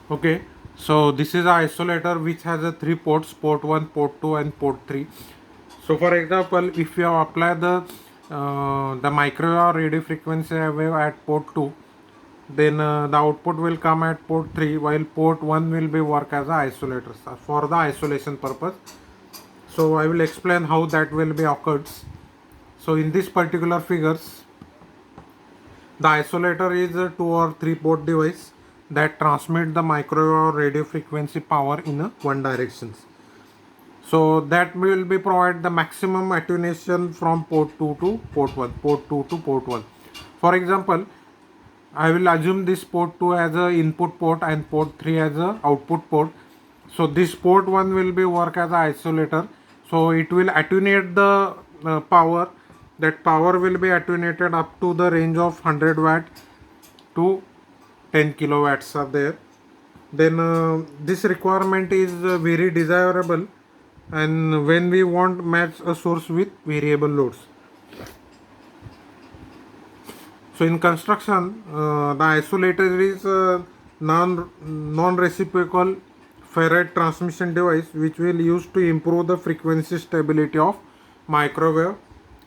Okay, so this is a isolator which has a three ports: port 1, port 2, and port 3. So for example, if you apply the microwave or radio frequency wave at port 2, then the output will come at port 3, while port 1 will be work as a isolator for the isolation purpose. So I will explain how that will be occurs. So in this particular figures, the isolator is a 2 or 3 port device that transmit the microwave or radio frequency power in a one direction. So that will be provide the maximum attenuation from port 2 to port 1, port 2 to port 1. For example, I will assume this port 2 as a input port and port 3 as a output port. So this port 1 will be work as a isolator. So it will attenuate the power. That power will be attenuated up to the range of 100 watt to 10 kilowatts are there. Then this requirement is very desirable, and when we want match a source with variable loads. So in construction, the isolator is a non-reciprocal ferrite transmission device which will use to improve the frequency stability of microwave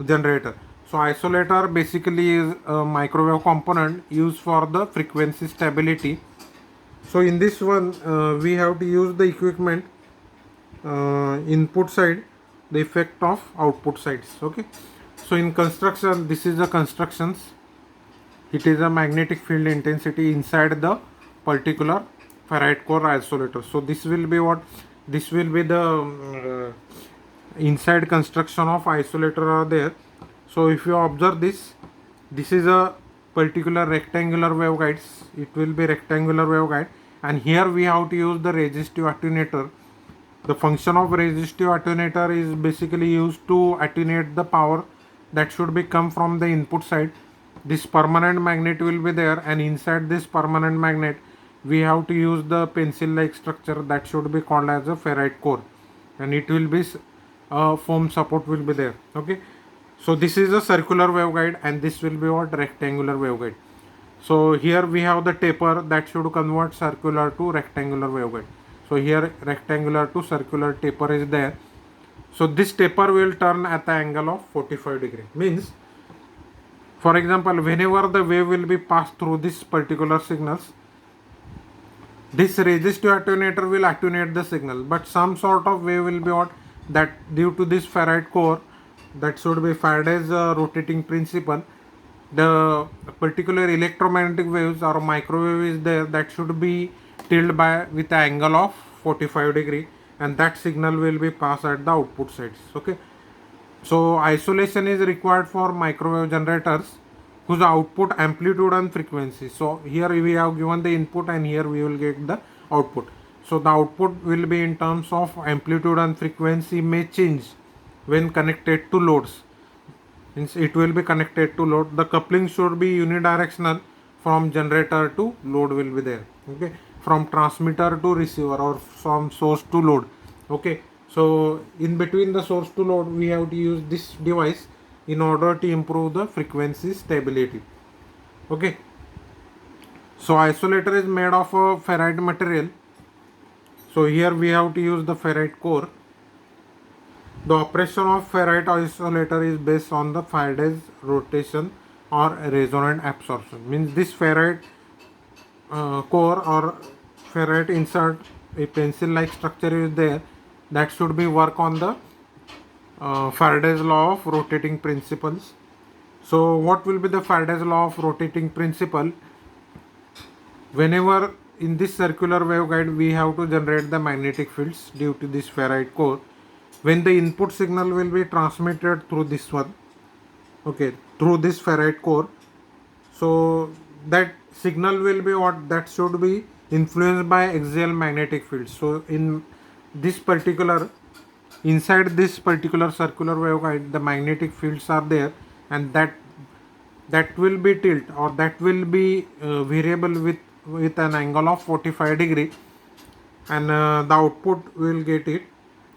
generator. So isolator basically is a microwave component used for the frequency stability. So in this one, we have to use the equipment input side, the effect of output sides. Okay. So in construction, this is the constructions. It is a magnetic field intensity inside the particular ferrite core isolator. So this will be what, this will be the inside construction of isolator are there. So if you observe this, this is a particular rectangular waveguides. It will be rectangular waveguide, and here we have to use the resistive attenuator. The function of resistive attenuator is basically used to attenuate the power that should be come from the input side. This permanent magnet will be there, and inside this permanent magnet we have to use the pencil like structure that should be called as a ferrite core, and it will be foam support will be there. Okay, so this is a circular waveguide, and this will be what, rectangular waveguide. So here we have the taper that should convert circular to rectangular waveguide. So here rectangular to circular taper is there. So this taper will turn at the angle of 45 degree. Means, for example, whenever the wave will be passed through this particular signals, this resistive attenuator will attenuate the signal, but some sort of wave will be what, that due to this ferrite core, that should be Faraday's rotating principle, the particular electromagnetic waves or microwave is there that should be tilted by with an angle of 45 degree, and that signal will be passed at the output sides. Okay, so isolation is required for microwave generators whose output amplitude and frequency. So here we have given the input, and here we will get the output. So the output will be in terms of amplitude and frequency may change when connected to loads. Means it will be connected to load. The coupling should be unidirectional from generator to load will be there. Okay, from transmitter to receiver or from source to load. Okay, so in between the source to load we have to use this device in order to improve the frequency stability. Okay, so isolator is made of a ferrite material. So here we have to use the ferrite core. The operation of ferrite isolator is based on the Faraday's rotation or resonant absorption. Means this ferrite core or ferrite insert, a pencil like structure is there that should be work on the Faraday's law of rotating principles. So what will be the Faraday's law of rotating principle? Whenever in this circular waveguide we have to generate the magnetic fields due to this ferrite core, when the input signal will be transmitted through this one, okay, through this ferrite core, so that signal will be what, that should be influenced by axial magnetic field. So in this particular, inside this particular circular waveguide, the magnetic fields are there, and that will be tilt or that will be variable with an angle of 45 degree, and the output will get it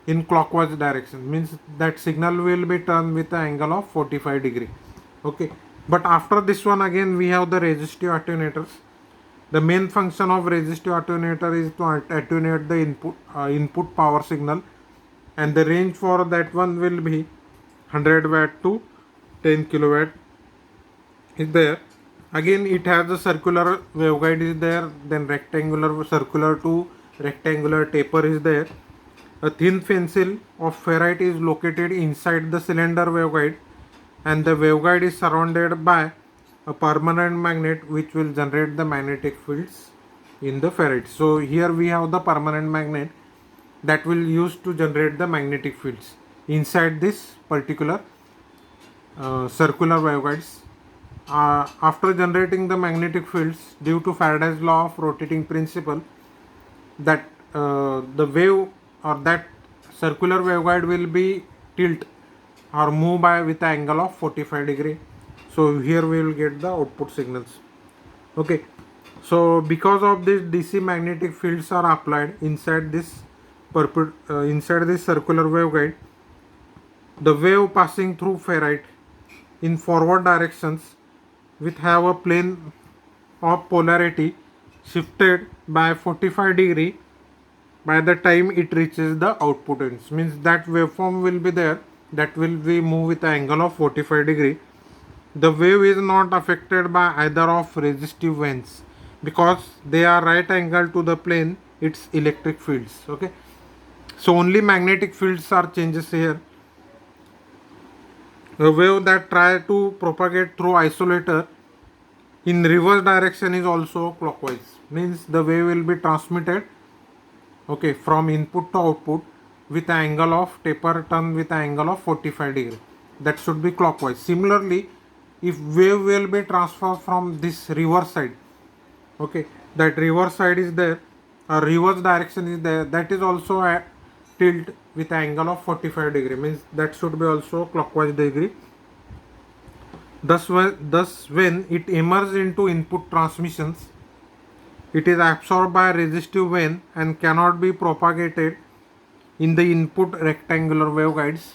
in clockwise direction. Means that signal will be turned with an angle of 45 degree. Okay, but after this one again we have the resistive attenuators. The main function of resistive attenuator is to attenuate the input power signal, and the range for that one will be 100 watt to 10 kilowatt is there. Again, it has a circular waveguide is there, then rectangular circular to rectangular taper is there. A thin pencil of ferrite is located inside the cylinder waveguide, and the waveguide is surrounded by a permanent magnet which will generate the magnetic fields in the ferrite. So here we have the permanent magnet that will use to generate the magnetic fields inside this particular circular waveguides. After generating the magnetic fields, due to Faraday's law of rotating principle, that the wave or that circular waveguide will be tilt or move by with an angle of 45 degree. So here we will get the output signals. Okay, so because of this, DC magnetic fields are applied inside this circular waveguide. The wave passing through ferrite in forward directions with have a plane of polarity shifted by 45 degree by the time it reaches the output ends. Means that waveform will be there, that will be move with an angle of 45 degree. The wave is not affected by either of resistive vanes because they are right angle to the plane its electric fields. Okay, so only magnetic fields are changes here. A wave that try to propagate through isolator in reverse direction is also clockwise. Means the wave will be transmitted, okay, from input to output with an angle of taper turn with an angle of 45 degree. That should be clockwise. Similarly, if wave will be transferred from this reverse side, okay, that reverse side is there, a reverse direction is there, that is also a tilt with an angle of 45 degree. Means that should be also clockwise degree. Thus when it emerges into input transmissions, it is absorbed by resistive vane and cannot be propagated in the input rectangular waveguides.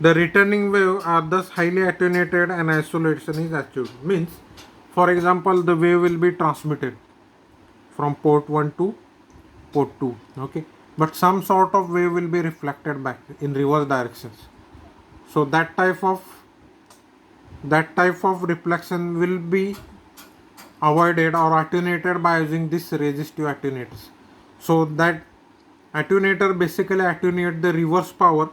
The returning wave are thus highly attenuated and isolation is achieved. Means, for example, the wave will be transmitted from port 1 to port 2, okay, but some sort of wave will be reflected back in reverse directions. So that type of reflection will be avoided or attenuated by using this resistive attenuators. So that attenuator basically attenuate the reverse power,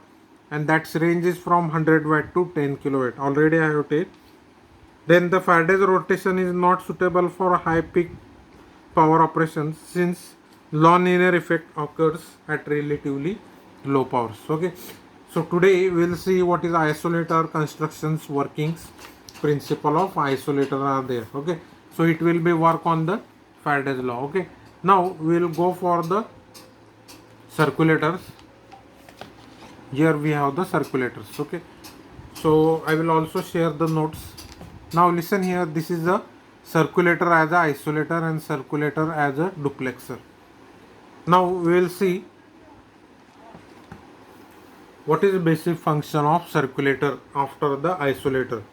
and that range is from 100 watt to 10 kilowatt. Already I have taken. Then the Faraday's rotation is not suitable for high peak power operations since non-linear effect occurs at relatively low powers. Okay, so today we will see what is isolator constructions, workings, principle of isolator are there. Okay, so it will be work on the Faraday's law. Okay, now we will go for the circulators. Here we have the circulators. Okay, so I will also share the notes. Now listen here, this is a circulator as a isolator and circulator as a duplexer. Now we will see what is the basic function of circulator after the isolator.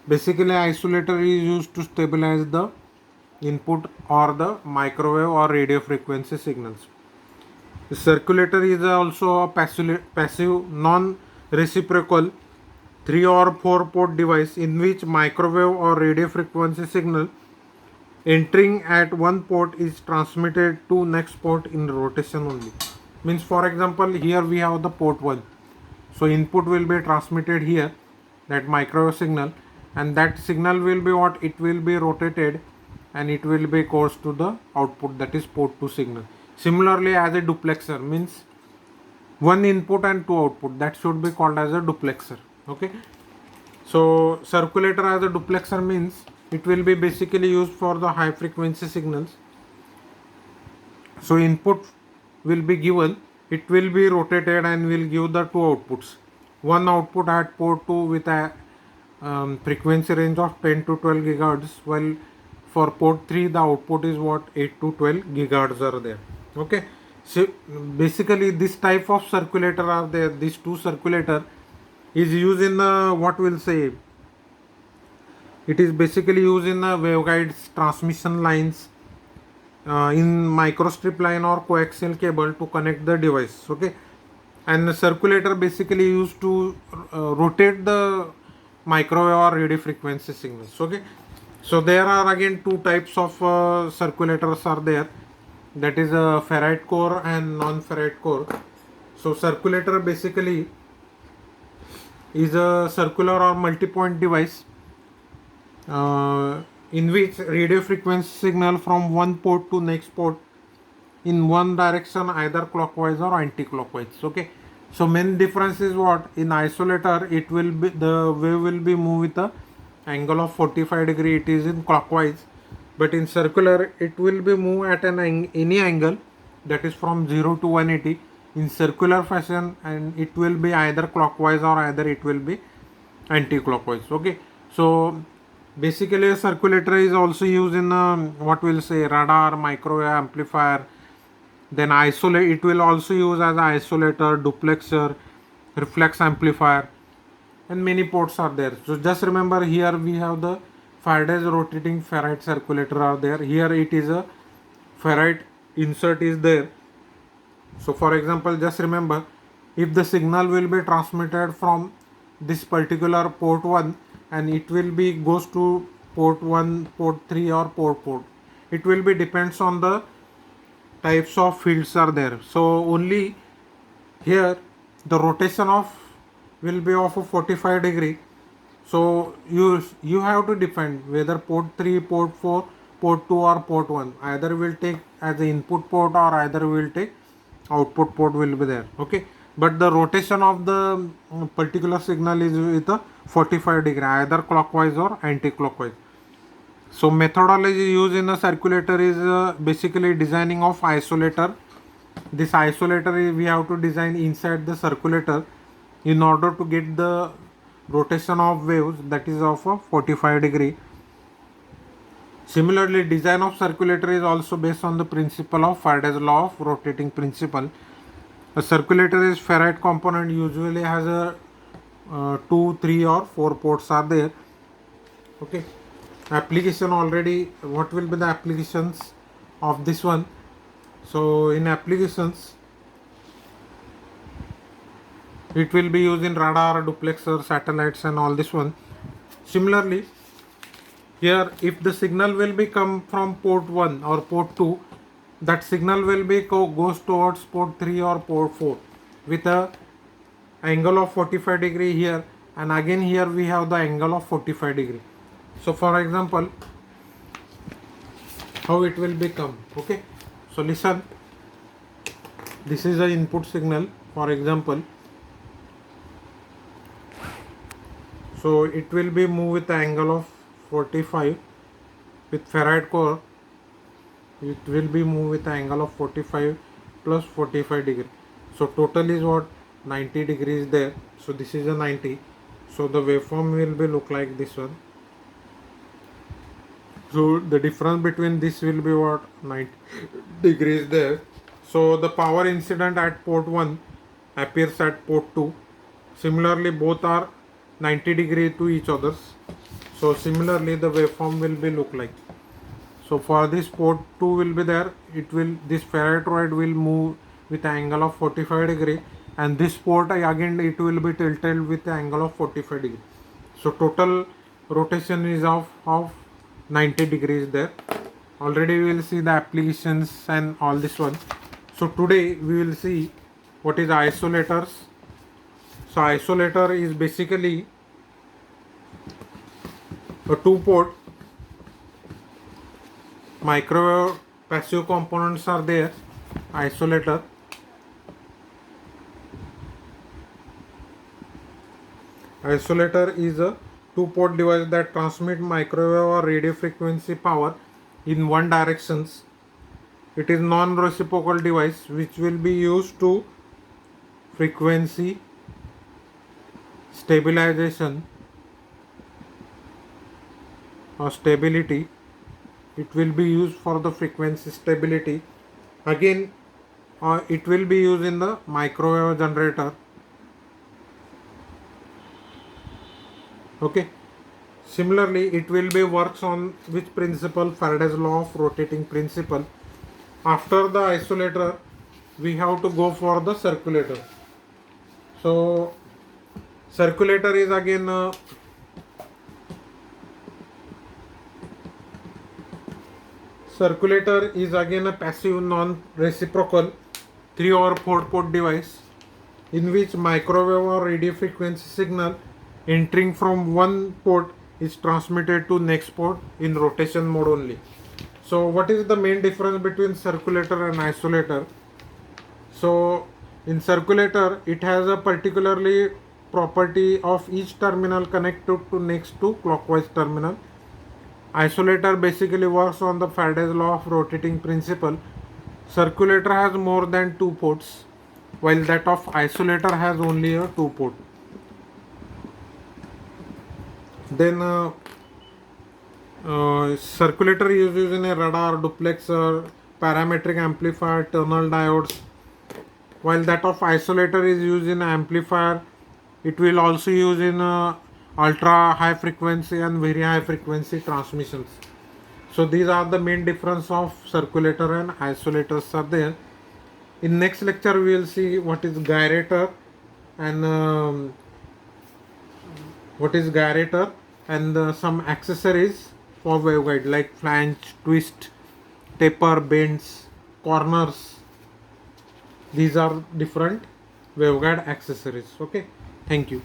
Basically, isolator is used to stabilize the input or the microwave or radio frequency signals. The circulator is also a passive non-reciprocal 3 or 4 port device in which microwave or radio frequency signal entering at one port is transmitted to next port in rotation only. Means, for example, here we have the port 1. So input will be transmitted here, that microwave signal, and that signal will be what? It will be rotated and it will be goes to the output, that is port 2 signal. Similarly, as a duplexer, means one input and two output, that should be called as a duplexer. Okay, so circulator as a duplexer means it will be basically used for the high frequency signals. So input will be given, it will be rotated and will give the two outputs. One output at port 2 with a frequency range of 10 to 12 gigahertz, while for port 3 the output is what? 8 to 12 gigahertz are there. Okay, so basically this type of circulator are there. These two circulator is used in what we'll say It is basically used in the waveguides, transmission lines, in microstrip line or coaxial cable to connect the device. Okay, and the circulator basically used to rotate the microwave or radio frequency signals. Okay, so there are again two types of circulators are there, that is a ferrite core and non-ferrite core. So circulator basically is a circular or multi-point device in which radio frequency signal from one port to next port in one direction, either clockwise or anti-clockwise. Okay, so main difference is what, in isolator it will be, the wave will be moved with a angle of 45 degree, it is in clockwise, but in circular it will be moved at any angle, that is from 0 to 180 in circular fashion, and it will be either clockwise or either it will be anti-clockwise. Okay, so basically a circulator is also used in what we'll say radar, microwave amplifier, then isolate, it will also use as an isolator, duplexer, reflex amplifier, and many ports are there. So just remember, here we have the Faraday's rotating ferrite circulator are there. Here it is a ferrite insert is there. So for example, just remember, if the signal will be transmitted from this particular port 1 and it will be goes to port 1, port 3 or port, it will be depends on the types of fields are there. So only here the rotation of will be of a 45 degree. So you have to define whether port 3, port 4, port 2 or port 1, either will take as the input port or either will take output port will be there. Okay, but the rotation of the particular signal is with a 45 degree, either clockwise or anti-clockwise. So methodology used in a circulator is basically designing of isolator. This isolator we have to design inside the circulator in order to get the rotation of waves, that is of a 45 degree. Similarly, design of circulator is also based on the principle of Faraday's law of rotating principle. A circulator is ferrite component, usually has a 2, 3 or 4 ports are there. Okay, application already, what will be the applications of this one? So in applications it will be used in radar, duplexer, satellites and all this one. Similarly, here if the signal will be come from port 1 or port 2, that signal will be goes towards port 3 or port 4 with a angle of 45 degree here, and again here we have the angle of 45 degree. So for example, how it will become? Okay, so listen, this is the input signal, for example. So it will be moved with the angle of 45 with ferrite core. It will be moved with the angle of 45 plus 45 degree. So total is what, 90 degrees there. So this is a 90. So the waveform will be look like this one. So the difference between this will be what, 90 degrees there. So the power incident at port 1 appears at port 2. Similarly, both are 90 degree to each others. So similarly the waveform will be look like. So for this port 2 will be there, it will, this ferrite will move with an angle of 45 degree, and this port again it will be tilted with an angle of 45 degree. So total rotation is of 90 degrees there. Already we will see the applications and all this one. So today we will see what is isolators. So isolator is basically a 2-port microwave passive components are there. Isolator, isolator is a 2-port device that transmit microwave or radio frequency power in one directions. It is non-reciprocal device which will be used to frequency stabilization or stability. It will be used for the frequency stability. Again, it will be used in the microwave generator. Okay, Similarly, it will be works on which principle? Faraday's law of rotating principle. After the isolator, we have to go for the circulator. So circulator is again a passive non-reciprocal 3 or 4 port device in which microwave or radio frequency signal entering from one port is transmitted to next port in rotation mode only. So what is the main difference between circulator and isolator? So in circulator, it has a particularly property of each terminal connected to next to clockwise terminal. Isolator basically works on the Faraday's law of rotating principle. Circulator has more than 2 ports, while that of isolator has only a 2 port. Then circulator is used in a radar, duplexer, parametric amplifier, tunnel diodes, while that of isolator is used in amplifier. It will also use in ultra high frequency and very high frequency transmissions. So these are the main difference of circulator and isolators are there. In next lecture we will see what is gyrator and some accessories for waveguide like flange, twist, taper, bends, corners. These are different waveguide accessories. Okay, thank you.